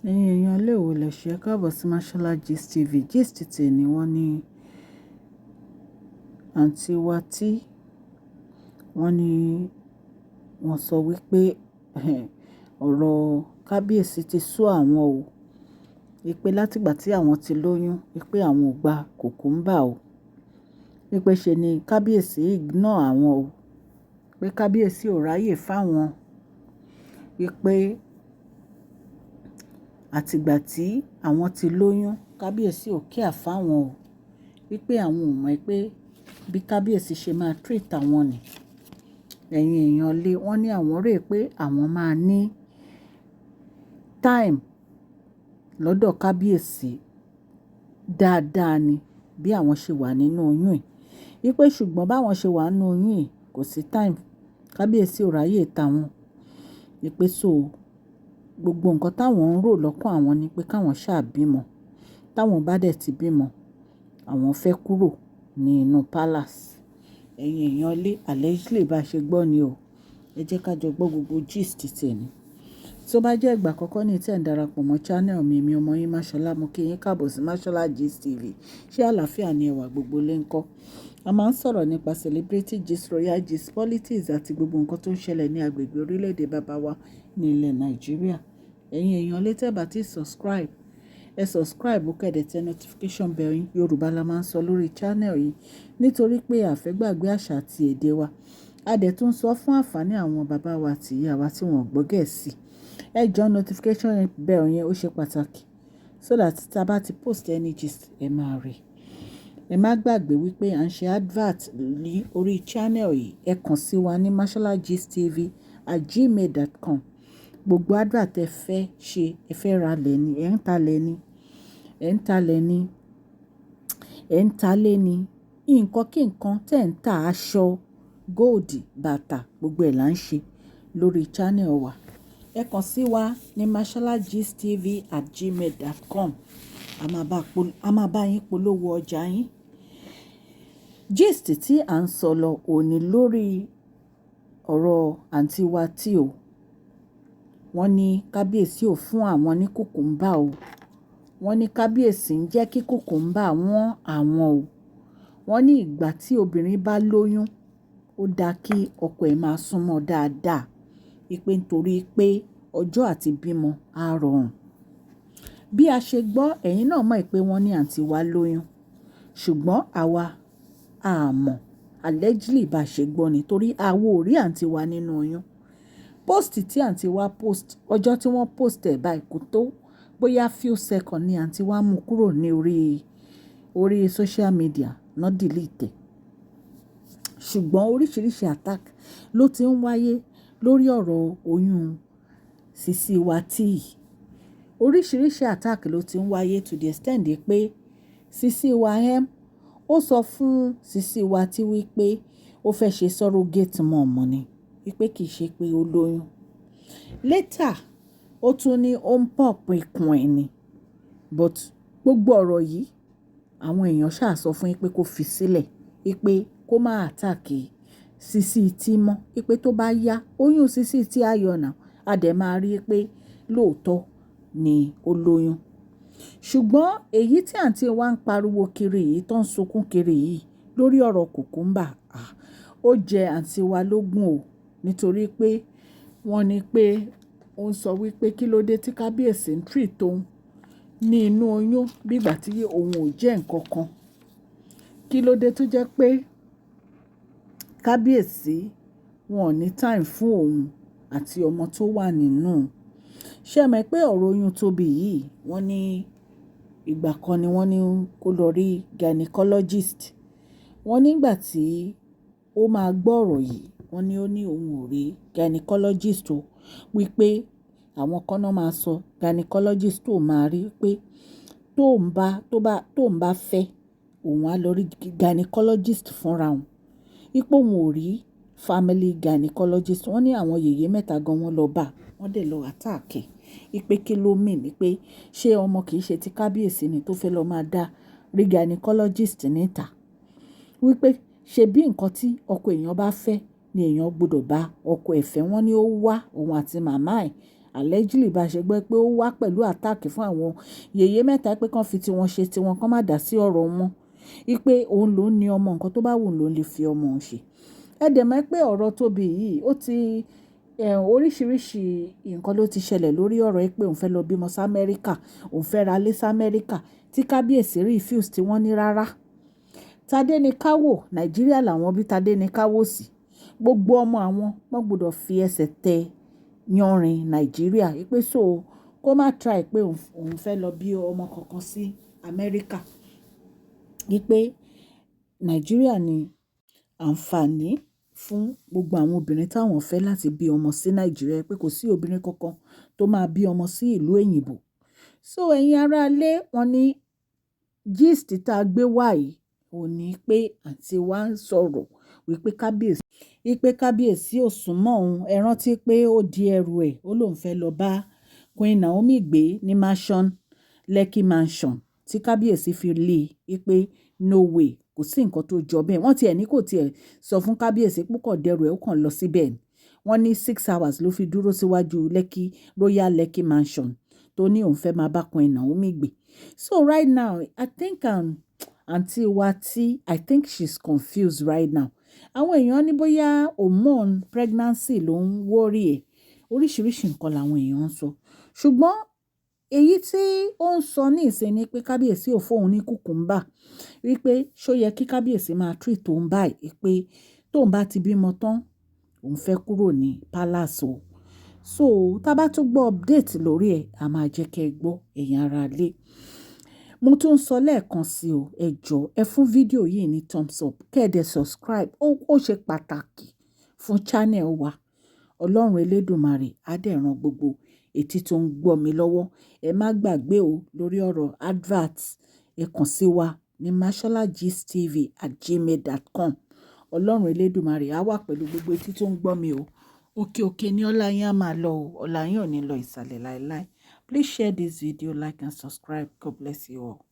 Ẹ̀yin èèyàn lè wò lè ṣe káàbọ̀ sí Mashola Gist TV. Gist tèmi wọ́n ní àǹtí wa tí wọ́n ní wọ́n sọ wípé ọ̀rọ̀ kábíyèsí ti sú àwọn o. Wípé látìgbà tí àwọn ti lóyún wípé àwọn ò gba kùkúmbà o. Wípé ṣe ni kábíyèsí ignore àwọn o. Pé kábíyèsí ò ráyè fáwọn. Wípé àtìgbà tí àwọn ti lóyún kábíyèsí ò care fáwọn o. Wípé àwọn ò mọ̀ pé bí kábíyèsí ṣe máa treat àwọn ni. Ẹ̀yin èèyàn lé wọ́n ní àwọn rò pé àwọn máa ní time lọ́dọ̀ kábíyèsí dáadáa ni bí àwọn ṣe wà nínú oyún yìí. Wípé ṣùgbọ́n báwọn ṣe wà nínú oyún yìí kò sí time kábíyèsí ò ráyè táwọn. Wípé so gbogbo nǹkan táwọn ń rò lọ́kàn àwọn ni pé káwọn ṣáà bímọ. Táwọn bá dẹ̀ ti bímọ àwọn fẹ́ kúrò ní inú palace. Ẹ̀yin èèyàn lé allegedly bá ṣe gbọ́ ni o. Ẹ jẹ́ ká jọ gbọ́ gbogbo gist tèmi. Tó bá jẹ́ ìgbà àkọ́kọ́ ní tí ẹ̀ ń darapọ̀ mọ́ channel mi ọmọ yín Mashola, mo kí yín káàbọ̀ sí Mashola Gist TV. Ṣé àlàáfíà ni ẹwà gbogbo lé ń kọ́? A máa ń sọ̀rọ̀ nípa celebrity gist, royal gist, politics àti gbogbo nǹkan tó ń ṣẹlẹ̀ ní agbègbè orílẹ̀-èdè bàbá wa ní ilẹ̀ Nàìjíríà. Ẹ̀yin èèyàn lé tẹ́ bá ti subscribe. Ẹ subscribe ó kẹ́dẹ̀ tẹ notification bell yín. Yorùbá la máa ń sọ lórí channel yìí nítorí pé a fẹ́ gbàgbé àṣà àti èdè wa. A dẹ̀ tún sọ fún àǹfààní àwọn bàbá wa àti ìyá wa tí wọ́n gbọ́ Gẹ̀ẹ́sì. Ẹ jọ notification bell yẹn ó ṣe pàtàkì so that tá bá ti post any gist ẹ máa rí. Ẹ má gbàgbé wípé à ń ṣe advert ní orí channel yìí. Ẹ kàn sí wa ní masholagistv@gmail.com. Gbogbo advert ẹ fẹ́ ṣe, ẹ fẹ́ ra lẹ́ni, ẹ ń ta lẹ́ni, ẹ ń ta lẹ́ni, ẹ ń ta lẹ́ni. Nǹkan kí nǹkan tẹ̀ ń ta aṣọ, gold, bàtà gbogbo ẹ̀ là ń ṣe lórí channel wa. Ẹ kàn sí wa ní masholagistv@gmail.com. A máa bá yín polówó ọjà yín. Gist tí à ń sọ lọ òní lórí ọ̀rọ̀ àǹtí wa tí o. Wọ́n ní kábíyèsí ò fún àwọn ní kùkúmbà o. Wọ́n ní kábíyèsí ń jẹ́ kí kùkúmbà wọ́n àwọn o. Wọ́n ní ìgbà tí obìnrin bá lóyún ó dáa kí ọkọ ẹ̀ máa súnmọ́ dáadáa. Wípé nítorí pé ọjọ́ àti bímọ á rọrùn. Bí a ṣe gbọ́ ẹ̀yin náà mọ̀ pé wọ́n ní àǹtí wa lóyún. Ṣùgbọ́n àwa a mọ̀ allegedly bá ṣe gbọ́ ni torí àwa ò rí àǹtí wa nínú oyún. Post tí àǹtí wa post ọjọ́ tí wọ́n post ẹ̀ báyìí kò tó bóyá few seconds ni àǹtí wa mú kúrò ní orí social media náà delete. Ṣùgbọ́n oríṣiríṣi attack ló ti ń wáyé lórí ọ̀rọ̀ oyún Sisi wa tí. Oríṣiríṣi attack ló ti ń wáyé to the extent de pé Sisi wa ó sọ fún Sisi wa tí wípé ó fẹ́ ṣe surrogate mom ni. Wípé kì í ṣe pé ó lóyún. Later ó tún ní ó ń pop ikùn ẹ̀ ni. But gbogbo ọ̀rọ̀ yìí àwọn èèyàn ṣáà sọ fún yín pé kó fi sílẹ̀. Wípé kó má attack Sisi tí mọ́. Wípé tó bá yá oyún Sisi tí á yọ̀nà a dẹ̀ máa rí pé lóòótọ́ ni ó lóyún. Ṣùgbọ́n èyí tí àǹtí wa ń pariwo kiri yìí tó ń sunkún kiri yìí lórí ọ̀rọ̀ kùkúmbà ó jẹ àǹtí wa lógún o. Nítorí pé wọ́n ní pé ó ń sọ wípé kí ló dé tí kábíyèsí ń treat òun ní inú oyún bí ìgbà tí òun ò jẹ́ nǹkan kan. Kí ló dé tó jẹ́ pé kábíyèsí wọn ò ní time fún òun àti ọmọ tó wà nínú. Ṣé ẹ mọ̀ pé ọ̀rọ̀ oyún Tobi yìí wọ́n ní ìgbà kan ni wọ́n ní kó lọ rí gynecologist. Wọ́n nígbà tí ó máa gbọ́ ọ̀rọ̀ yìí wọ́n ní ó ní òun ò rí gynecologist o. Wípé àwọn kan náà máa sọ gynecologist tó máa rí pé tó ń bá fẹ́ òun á lọ rí gynecologist fúnra òun. Wípé òun ò rí family gynecologist. Wọ́n ní àwọn yèyé mẹ́ta gan wọ́n lọ bá wọ́n dẹ̀ lọ attack. Wípé kí ló mean ni pé ṣé ọmọ kìí ṣe ti kábíyèsí ni tó fẹ́ lọ máa dá rí gynecologist níta. Wípé ṣe bí nǹkan tí ọkọ èèyàn bá fẹ́ ni èèyàn gbọ́dọ̀ bá ọkọ ẹ̀ fẹ́. Wọ́n ní ó wá òun àti màmá ẹ̀ allegedly bá ṣe gbọ́ pé ó wá pẹ̀lú attack fún àwọn yèyé mẹ́ta pé kán fi tiwọn ṣe tiwọn, kán má dá sí ọ̀rọ̀ wọn, wípé òun ló ní ọmọ, nǹkan tó bá wù ló lè fi ọmọ òun ṣe. Ẹ dẹ̀ mọ̀ pé ọ̀rọ̀ Tobi yìí ó ti oríṣiríṣi nǹkan ló ti ṣẹlẹ̀ lórí ọ̀rọ̀ yìí pé òun fẹ́ lọ bímọ sí Amẹ́ríkà, òun fẹ́ ra ilé sí Amẹ́ríkà, tí Kábíyèsí refuse, tí wọ́n ní rárá. Tadé ni káwò, Nàìjíríà làwọn bí Tadé ni káwò sí. Gbogbo ọmọ àwọn wọ́n gbọ́dọ̀ fi ẹsẹ̀ tẹ yanrìn Nàìjíríà, wípé so kó má try pé òun fẹ́ lọ bí ọmọ kankan sí Amẹ́ríkà. Wípé Nàìjíríà ni àǹfààní fún gbogbo àwọn obìnrin táwọn fẹ́ láti bí ọmọ sí Nàìjíríà, pé kò sí obìnrin kankan tó máa bí ọmọ sí ìlú òyìnbó. So ẹ̀yin ará ilé, wọn ní gist tá a gbé wá yìí ò ní pé àǹtí wa ń sọ̀rọ̀ wípé Kábíyèsí ò súnmọ́ òun. Ẹ rántí pé ó di ẹrù ẹ̀, ó lóun fẹ́ lọ bá Queen Naomi gbé ní Lekki mansion, tí Kábíyèsí fi lé wípé no way, kò sí nǹkan tó jọ bẹ́ẹ̀. Wọ́n tiẹ̀ ní kò tiẹ̀ sọ fún Kábíyèsí púpọ̀ dẹrù ẹ̀, ó kàn lọ síbẹ̀ ni. Wọ́n ní 6 hours ló fi dúró síwájú Royal Lekki mansion tó ní òun fẹ́ máa bá Queen Naomi gbé. So right now I think àǹtí wa I think she's confused right now. Àwọn èèyàn ní bóyá hormone pregnancy ló ń worry ẹ̀, oríṣiríṣi nǹkan làwọn èèyàn ń sọ. Ṣùgbọ́n èyí tí ó ń sọ ní ìsìn ni pé Kábíyèsí ò fóun ní kùkùmbà, wípé ṣó yẹ kí Kábíyèsí máa treat òun báyìí, pé tóun bá ti bímọ tán òun fẹ́ kúrò ní palace o. So tá bá tún gbọ́ update lórí ẹ̀, a máa jẹ́ kẹ́ ẹ gbọ́, ẹ̀yin ará ilé. Mo tún ń sọ lẹ́ẹ̀kan sí o, ẹ jọ̀ọ́ ẹ fún fídíò yìí ní thumbs up, kẹ́ ẹ dẹ̀ subscribe, ó ṣe pàtàkì fún channel wa. Ọlọ́run Elédùmarè á dẹ̀ ran gbogbo etí tó ń gbọ́ mi lọ́wọ́. Ẹ má gbàgbé o, lórí ọ̀rọ̀ advert, ẹ kàn sí wa ní masholagistv@gmail.com. Ọlọ́run Elédùmarè á wà pẹ̀lú gbogbo etí tó ń gbọ́ mi o. Òkè òkè ni ọlá yín á máa lọ o, ọlá yín ò ní lọ ìsàlẹ̀ láéláé. Please share this video, like and subscribe. God bless you all.